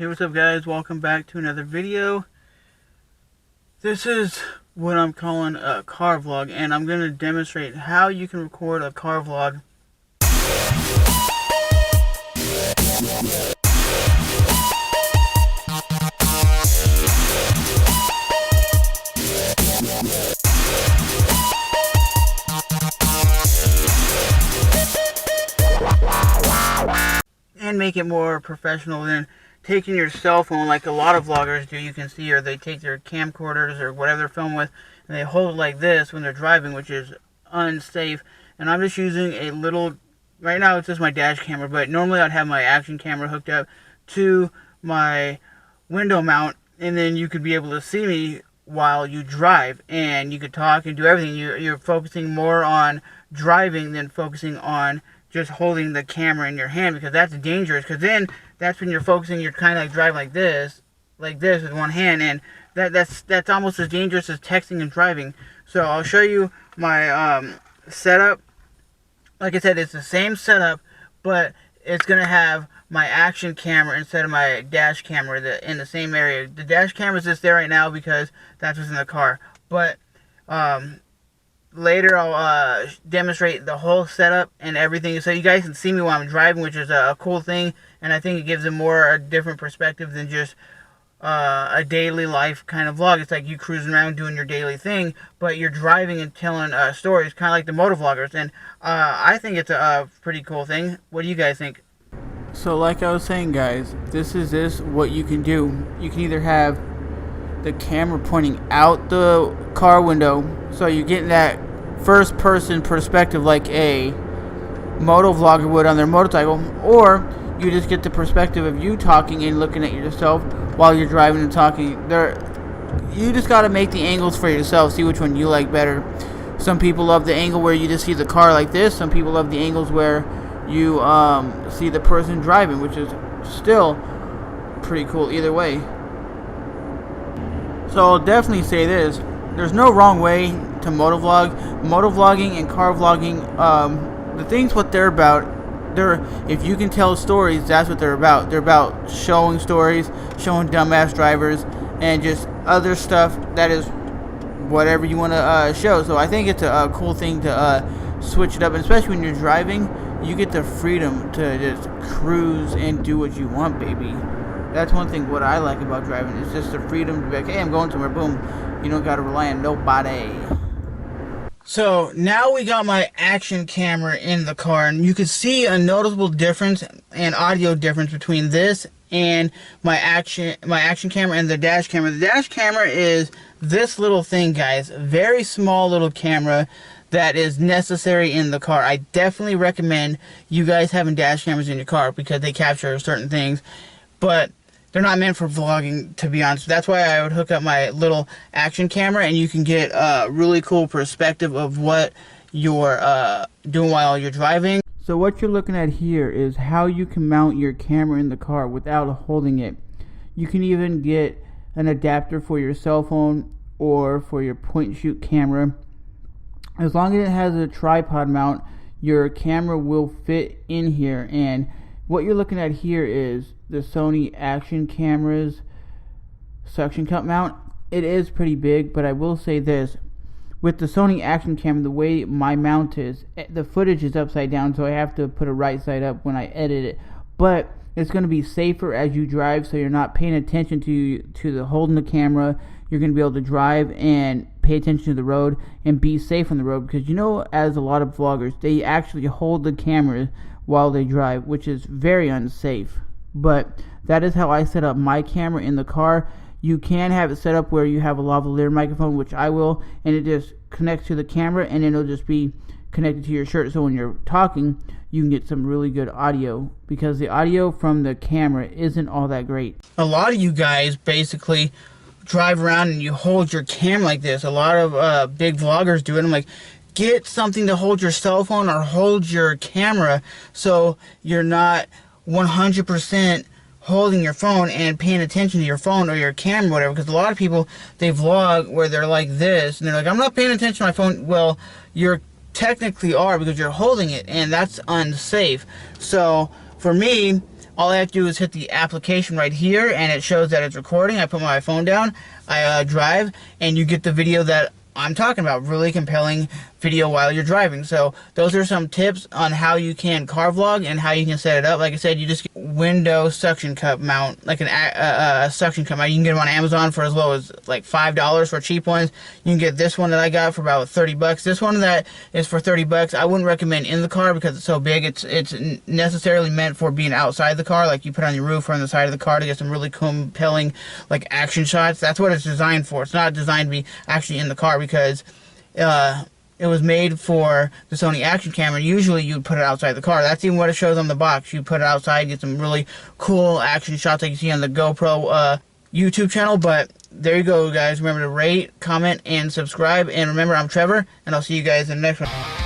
Hey, what's up guys? Welcome back to another video. This is what I'm calling a car vlog, and I'm going to demonstrate how you can record a car vlog and make it more professional than taking your cell phone like a lot of vloggers do. You can see, or they take their camcorders or whatever they're filming with and they hold it like this when they're driving, which is unsafe. And I'm just using a little, right now it's just my dash camera, but normally I'd have my action camera hooked up to my window mount, and then you could be able to see me while you drive, and you could talk and do everything. You're focusing more on driving than focusing on just holding the camera in your hand, because that's dangerous, because then that's when you're focusing, you're kind of like driving like this with one hand, and that's almost as dangerous as texting and driving. So I'll show you my setup. Like I said, it's the same setup, but it's going to have my action camera instead of my dash camera in the same area. The dash camera is just there right now because that's what's in the car, but later I'll demonstrate the whole setup and everything, so you guys can see me while I'm driving, which is a cool thing, and I think it gives a different perspective than just a daily life kind of vlog. It's like you cruising around doing your daily thing, but you're driving and telling stories, kind of like the motovloggers, and I think it's a pretty cool thing. What do you guys think? So like I was saying, guys, this is what you can do. You can either have the camera pointing out the car window, so you're getting that first person perspective like a motovlogger would on their motorcycle, or you just get the perspective of you talking and looking at yourself while you're driving and talking. You just got to make the angles for yourself, see which one you like better. Some people love the angle where you just see the car like this. Some people love the angles where you see the person driving, which is still pretty cool either way. So I'll definitely say this: there's no wrong way to motovlog. Motovlogging and car vlogging, the things what they're about, if you can tell stories, that's what they're about. They're about showing stories, showing dumbass drivers, and just other stuff that is whatever you want to show. So I think it's a cool thing to switch it up, and especially when you're driving, you get the freedom to just cruise and do what you want, baby. That's one thing what I like about driving. It's just the freedom to be like, hey, I'm going somewhere, boom. You don't got to rely on nobody. So now we got my action camera in the car, and you can see a noticeable difference and audio difference between this and my action camera and the dash camera. The dash camera is this little thing, guys. Very small little camera that is necessary in the car. I definitely recommend you guys having dash cameras in your car because they capture certain things, but they're not meant for vlogging, to be honest. That's why I would hook up my little action camera, and you can get a really cool perspective of what you're doing while you're driving. So what you're looking at here is how you can mount your camera in the car without holding it. You can even get an adapter for your cell phone or for your point and shoot camera. As long as it has a tripod mount, your camera will fit in here. And what you're looking at here is the Sony action camera's suction cup mount. It is pretty big, but I will say this: with the Sony action camera, the way my mount is, the footage is upside down, so I have to put it right side up when I edit it. But it's going to be safer as you drive, so you're not paying attention to the holding the camera. You're going to be able to drive and pay attention to the road and be safe on the road, because you know, as a lot of vloggers, they actually hold the camera while they drive, which is very unsafe. But that is how I set up my camera in the car. You can have it set up where you have a lavalier microphone, which I will, and it just connects to the camera, and it'll just be connected to your shirt, so when you're talking, you can get some really good audio, because the audio from the camera isn't all that great. A lot of you guys basically drive around and you hold your camera like this. A lot of big vloggers do it. I'm like, get something to hold your cell phone or hold your camera so you're not 100% holding your phone and paying attention to your phone or your camera, whatever. Because a lot of people, they vlog where they're like this and they're like, I'm not paying attention to my phone. Well, you're technically are, because you're holding it, and that's unsafe. So for me, all I have to do is hit the application right here, and it shows that it's recording. I put my phone down, I drive, and you get the video that I'm talking about. Really compelling video while you're driving. So those are some tips on how you can car vlog and how you can set it up. Like I said, you just get window suction cup mount, like a suction cup mount. You can get them on Amazon for as low as like $5 for cheap ones. You can get this one that I got for about 30 bucks. This one that is for 30 bucks, I wouldn't recommend in the car because it's so big. It's necessarily meant for being outside the car, like you put on your roof or on the side of the car to get some really compelling like action shots. That's what it's designed for. It's not designed to be actually in the car because it was made for the Sony action camera. Usually you'd put it outside the car. That's even what it shows on the box. You put it outside, get some really cool action shots like you see on the GoPro YouTube channel. But there you go, guys. Remember to rate, comment, and subscribe. And remember, I'm Trevor, and I'll see you guys in the next one.